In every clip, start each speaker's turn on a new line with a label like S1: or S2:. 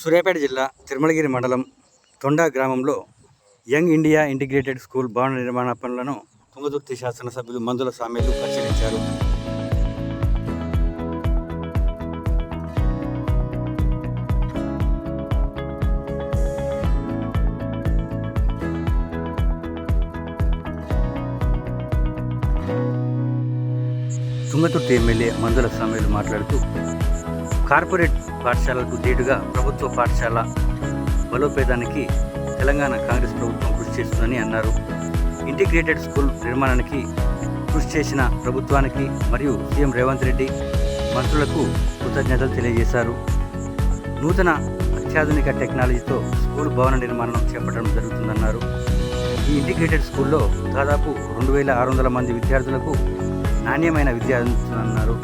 S1: సూర్యాపేట జిల్లా తిరుమలగిరి మండలం తొండ గ్రామంలో యంగ్ ఇండియా ఇంటిగ్రేటెడ్ స్కూల్ భవన నిర్మాణ పనులను తుంగతుర్తి శాసనసభ్యులు మందుల సామేలు పరిశీలించారు. తుంగతుర్తి ఎమ్మెల్యే మందుల సామేలు మాట్లాడుతూ కార్పొరేట్ పాఠశాలలకు ధీటుగా ప్రభుత్వ పాఠశాల బలోపేతానికి తెలంగాణ కాంగ్రెస్ ప్రభుత్వం కృషి చేస్తుందని అన్నారు. ఇంటిగ్రేటెడ్ స్కూల్ నిర్మాణానికి కృషి చేసిన ప్రభుత్వానికి మరియు సీఎం రేవంత్ రెడ్డి మంత్రులకు కృతజ్ఞతలు తెలియజేశారు. నూతన అత్యాధునిక టెక్నాలజీతో స్కూల్ భవన నిర్మాణం చేపట్టడం జరుగుతుందన్నారు. ఈ ఇంటిగ్రేటెడ్ స్కూల్లో దాదాపు 2600 మంది విద్యార్థులకు నాణ్యమైన విద్య అందిస్తుందన్నారు.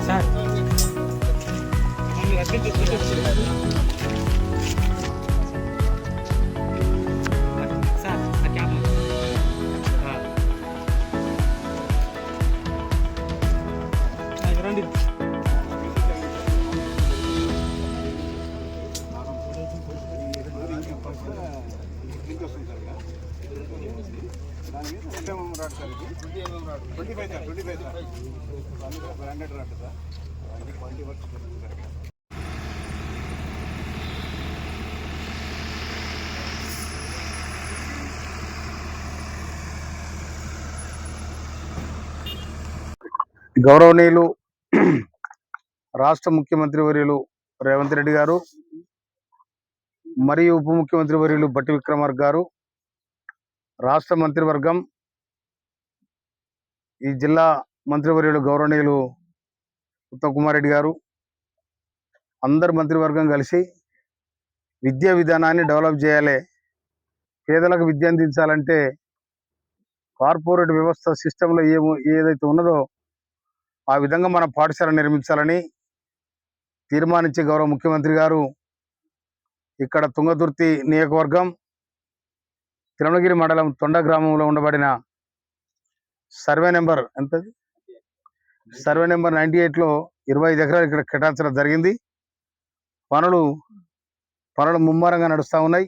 S1: సార్ రండి.
S2: గౌరవనీయులు రాష్ట్ర ముఖ్యమంత్రి వర్యులు రేవంత్ రెడ్డి గారు మరియు ఉప ముఖ్యమంత్రి వర్యులు బట్టి విక్రమార్క గారు, రాష్ట్ర మంత్రివర్గం, ఈ జిల్లా మంత్రివర్యులు గౌరవనీయులు ఉత్తమ్ కుమార్ రెడ్డి గారు, అందరు మంత్రివర్గం కలిసి విద్యా విధానాన్ని డెవలప్ చేయాలి. పేదలకు విద్య అందించాలంటే కార్పొరేట్ వ్యవస్థ సిస్టంలో ఏదైతే ఉన్నదో ఆ విధంగా మన పాఠశాల నిర్మించాలని తీర్మానించి గౌరవ ముఖ్యమంత్రి గారు ఇక్కడ తుంగతుర్తి నియోజకవర్గం తిరుమలగిరి మండలం తొండ గ్రామంలో ఉండబడిన సర్వే నెంబర్ 98లో 25 ఎకరాలు ఇక్కడ కేటాయించడం జరిగింది. పనులు ముమ్మరంగా నడుస్తూ ఉన్నాయి.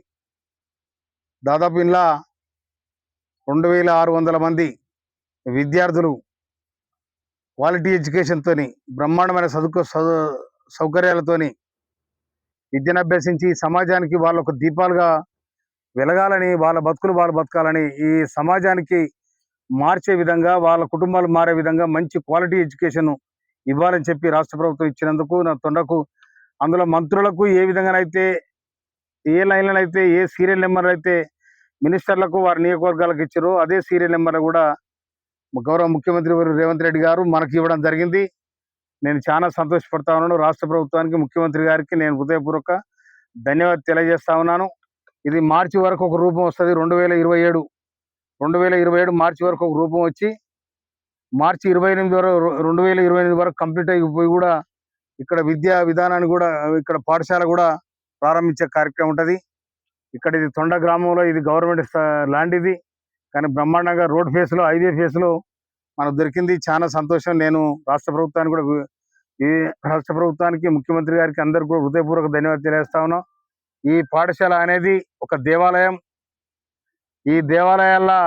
S2: దాదాపు ఇలా 2600 మంది విద్యార్థులు క్వాలిటీ ఎడ్యుకేషన్తోని బ్రహ్మాండమైన సౌకర్యాలతోని విద్యను అభ్యసించి సమాజానికి వాళ్ళ ఒక దీపాలుగా వెలగాలని, వాళ్ళ బతుకులు వాళ్ళు బతకాలని, ఈ సమాజానికి మార్చే విధంగా, వాళ్ళ కుటుంబాలు మారే విధంగా మంచి క్వాలిటీ ఎడ్యుకేషన్ ఇవ్వాలని చెప్పి రాష్ట్ర ప్రభుత్వం ఇచ్చినందుకు నా తొండకు, అందులో మంత్రులకు ఏ విధంగానైతే ఏ లైన్లను అయితే ఏ సీరియల్ నెంబర్లు అయితే మినిస్టర్లకు వారి నియోజకవర్గాలకు ఇచ్చారో అదే సీరియల్ నెంబర్లు కూడా గౌరవ ముఖ్యమంత్రి రేవంత్ రెడ్డి గారు మనకి ఇవ్వడం జరిగింది. నేను చాలా సంతోషపడతా ఉన్నాను. రాష్ట్ర ప్రభుత్వానికి, ముఖ్యమంత్రి గారికి నేను హృదయపూర్వక ధన్యవాదాలు తెలియజేస్తా ఉన్నాను. ఇది మార్చి వరకు ఒక రూపం వస్తుంది. 2027 మార్చి వరకు ఒక రూపం వచ్చి మార్చి 2028 వరకు కంప్లీట్ అయిపోయి కూడా ఇక్కడ విద్యా విధానాన్ని కూడా ఇక్కడ పాఠశాల కూడా ప్రారంభించే కార్యక్రమం ఉంటుంది. ఇక్కడ ఇది తొండ గ్రామంలో ఇది గవర్నమెంట్ ల్యాండ్ ఇది, కానీ బ్రహ్మాండంగా రోడ్ ఫేస్లో, హైవే ఫేస్లో మనకు దొరికింది. చాలా సంతోషం. నేను రాష్ట్ర ప్రభుత్వానికి ముఖ్యమంత్రి గారికి అందరికీ కూడా హృదయపూర్వక ధన్యవాదాలు తెలియజేస్తా ఉన్నాం. ఈ పాఠశాల అనేది ఒక దేవాలయం. ఈ దేవాలయాల్లో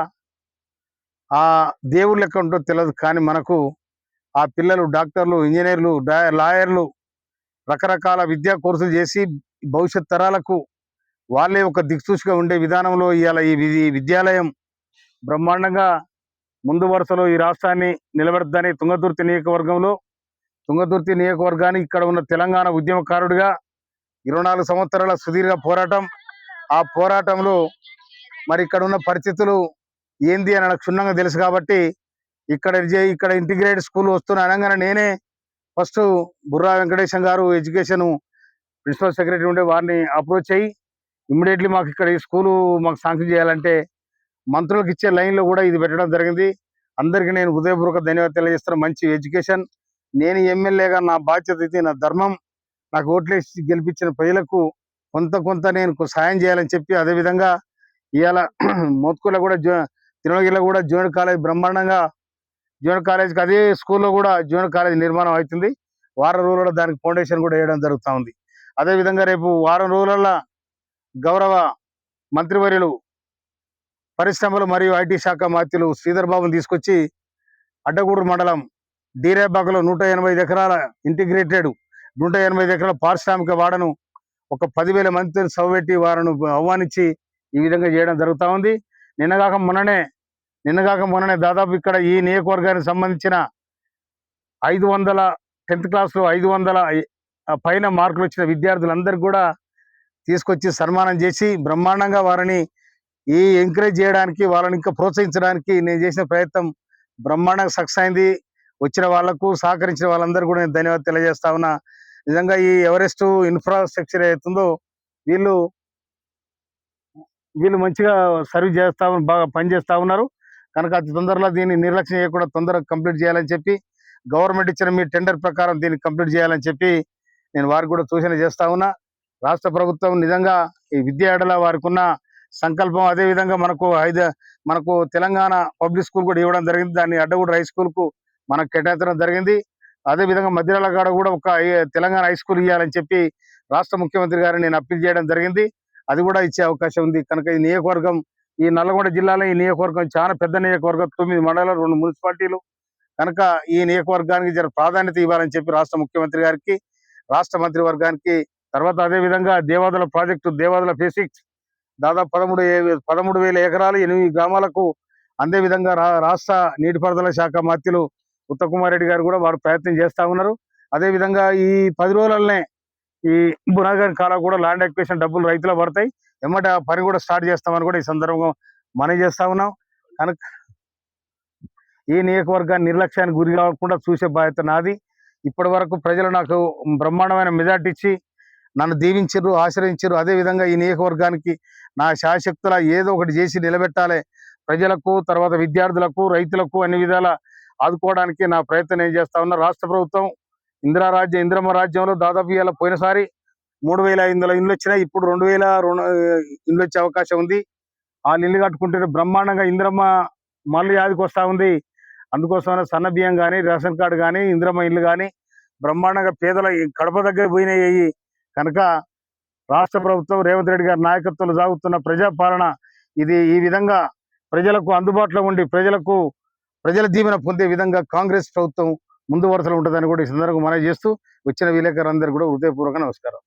S2: ఆ దేవుడు లెక్క ఉంటుందో తెలియదు, కానీ మనకు ఆ పిల్లలు డాక్టర్లు, ఇంజనీర్లు, లాయర్లు రకరకాల విద్యా కోర్సులు చేసి భవిష్యత్ తరాలకు వాళ్ళే ఒక దిక్సూచిగా ఉండే విధానంలో ఇవాళ ఈ విద్యాలయం బ్రహ్మాండంగా ముందు వరుసలో ఈ రాష్ట్రాన్ని నిలబెడతాని తుంగతుర్తి నియోజకవర్గాన్ని ఇక్కడ ఉన్న తెలంగాణ ఉద్యమకారుడిగా 24 సంవత్సరాల సుదీర్ఘ పోరాటం. ఆ పోరాటంలో మరి ఇక్కడ ఉన్న పరిస్థితులు ఏంది అని నాకు క్షుణ్ణంగా తెలుసు కాబట్టి ఇక్కడ ఇంటిగ్రేటెడ్ స్కూల్ వస్తున్న అనగానే నేనే ఫస్ట్ బుర్రా వెంకటేశం గారు ఎడ్యుకేషన్ ప్రిన్సిపల్ సెక్రటరీ ఉండే వారిని అప్రోచ్ అయ్యి ఇమ్మీడియట్లీ మాకు ఇక్కడ ఈ స్కూలు మాకు శాంక్షన్ చేయాలంటే మంత్రులకు ఇచ్చే లైన్లో కూడా ఇది పెట్టడం జరిగింది. అందరికీ నేను హృదయపూర్వక ధన్యవాదాలు తెలియజేస్తున్నా. మంచి ఎడ్యుకేషన్, నేను ఎమ్మెల్యేగా నా బాధ్యత ఇది, నా ధర్మం. నాకు ఓట్లేసి గెలిపించిన ప్రజలకు కొంత నేను సాయం చేయాలని చెప్పి అదేవిధంగా ఇవాళ మోత్కూర్లో కూడా తిరుమలగిరిలో కూడా జూనియర్ కాలేజ్ బ్రహ్మాండంగా జూనియర్ కాలేజ్కి అదే స్కూల్లో కూడా జూనియర్ కాలేజ్ నిర్మాణం అవుతుంది. వారం రోజుల్లో దానికి ఫౌండేషన్ కూడా వేయడం జరుగుతూ ఉంది. అదేవిధంగా రేపు వారం రోజులలో గౌరవ మంత్రివర్యులు పరిశ్రమలు మరియు ఐటీ శాఖ మంత్రులు శ్రీధర్ బాబుని తీసుకొచ్చి అడ్డగూడూరు మండలం డీరేబాగ్లో 185 ఎకరాల ఇంటిగ్రేటెడ్ 185 ఎకరాల పారిశ్రామిక వాడను ఒక 10,000 మందితో సవ్వెట్టి వారిని ఆహ్వానించి ఈ విధంగా చేయడం జరుగుతూ ఉంది. నిన్నగాక మొన్ననే దాదాపు ఇక్కడ ఈ నియోజకవర్గానికి సంబంధించిన 500 10th క్లాస్లో 500 పైన మార్కులు వచ్చిన విద్యార్థులందరికీ కూడా తీసుకొచ్చి సన్మానం చేసి బ్రహ్మాండంగా వారిని ఎంకరేజ్ చేయడానికి, వాళ్ళని ఇంకా ప్రోత్సహించడానికి నేను చేసిన ప్రయత్నం బ్రహ్మాండంగా సక్సెస్ అయింది. వచ్చిన వాళ్లకు సహకరించిన వాళ్ళందరూ కూడా నేను ధన్యవాదాలు తెలియజేస్తా ఉన్నా. నిజంగా ఈ ఎవరెస్ట్ ఇన్ఫ్రాస్ట్రక్చర్ ఏతుందో వీళ్ళు మంచిగా సర్వీస్ బాగా పనిచేస్తా ఉన్నారు కనుక అతి తొందరలో దీన్ని నిర్లక్ష్యం చేయకుండా తొందరగా కంప్లీట్ చేయాలని చెప్పి, గవర్నమెంట్ ఇచ్చిన మీ టెండర్ ప్రకారం దీన్ని కంప్లీట్ చేయాలని చెప్పి నేను వారికి కూడా సూచన చేస్తా ఉన్నా. రాష్ట్ర ప్రభుత్వం నిజంగా ఈ విద్య ఏడల వారికి ఉన్న సంకల్పం, అదేవిధంగా మనకు తెలంగాణ పబ్లిక్ స్కూల్ కూడా ఇవ్వడం జరిగింది. దాన్ని అడ్డగూడ హై స్కూల్కు మనకు కేటాయించడం జరిగింది. అదేవిధంగా మధ్యరాల కాడ కూడా ఒక తెలంగాణ హై స్కూల్ ఇవ్వాలని చెప్పి రాష్ట్ర ముఖ్యమంత్రి గారిని నేను అప్పీల్ చేయడం జరిగింది. అది కూడా ఇచ్చే అవకాశం ఉంది కనుక ఈ నియోజకవర్గం, ఈ నల్గొండ జిల్లాలో ఈ నియోజకవర్గం చాలా పెద్ద నియోజకవర్గం, 9 మండలాలు, 2 మున్సిపాలిటీలు కనుక ఈ నియోజకవర్గానికి జర ప్రాధాన్యత ఇవ్వాలని చెప్పి రాష్ట్ర ముఖ్యమంత్రి గారికి, రాష్ట్ర మంత్రివర్గానికి, తర్వాత అదేవిధంగా దేవాదుల ప్రాజెక్టు దేవాదుల ఫేజ్ 6 దాదాపు 13,000 ఎకరాలు 8 గ్రామాలకు అదేవిధంగా రాష్ట్ర నీటిపారుదల శాఖ మంత్రులు ఉత్తమ్ కుమార్ రెడ్డి గారు కూడా వారు ప్రయత్నం చేస్తా ఉన్నారు. అదేవిధంగా ఈ 10 రోజులనే ఈ బునాగారి కాలం కూడా ల్యాండ్ ఎక్విజిషన్ డబ్బులు రైతులు పడతాయి, ఎమ్మట ఆ పని కూడా స్టార్ట్ చేస్తామని కూడా ఈ సందర్భంగా మనం చేస్తా ఉన్నాం. కనుక ఈ నియోజకవర్గాన్ని నిర్లక్ష్యానికి గురి కాకుండా చూసే బాధ్యత నాది. ఇప్పటి వరకు ప్రజలు నాకు బ్రహ్మాండమైన మెజార్టీ ఇచ్చి నన్ను దీవించారు, ఆశ్రయించారు. అదేవిధంగా ఈ నియోజకవర్గానికి నా శాశక్తుల ఏదో ఒకటి చేసి నిలబెట్టాలి, ప్రజలకు, తర్వాత విద్యార్థులకు, రైతులకు అన్ని విధాల ఆదుకోవడానికి నా ప్రయత్నం నేను చేస్తా ఉన్నా. రాష్ట్ర ప్రభుత్వం ఇందిరమ్మ రాజ్యంలో దాదాపు ఇవాళ పోయినసారి 3,500 ఇండ్లు వచ్చినాయి, ఇప్పుడు 2,000 ఇండ్లు వచ్చే అవకాశం ఉంది. వాళ్ళు ఇల్లు కట్టుకుంటే బ్రహ్మాండంగా ఇందిరమ్మ మళ్ళీ యాదికి వస్తూ ఉంది. అందుకోసమైనా సన్న బియ్యం కానీ, రేషన్ కార్డు కానీ, ఇందిరమ్మ ఇల్లు కానీ బ్రహ్మాండంగా పేదల కడప దగ్గర పోయినాయి కనుక రాష్ట్ర ప్రభుత్వం రేవంత్ రెడ్డి గారి నాయకత్వంలో సాగుతున్న ప్రజాపాలన ఇది ఈ విధంగా ప్రజలకు అందుబాటులో ఉండి ప్రజల దీవెన పొందే విధంగా కాంగ్రెస్ ప్రభుత్వం ముందు వరుసలో ఉంటుందని కూడా ఈ సందర్భంగా మనవి చేస్తూ వచ్చిన విలేకరులందరికీ కూడా హృదయపూర్వక నమస్కారం.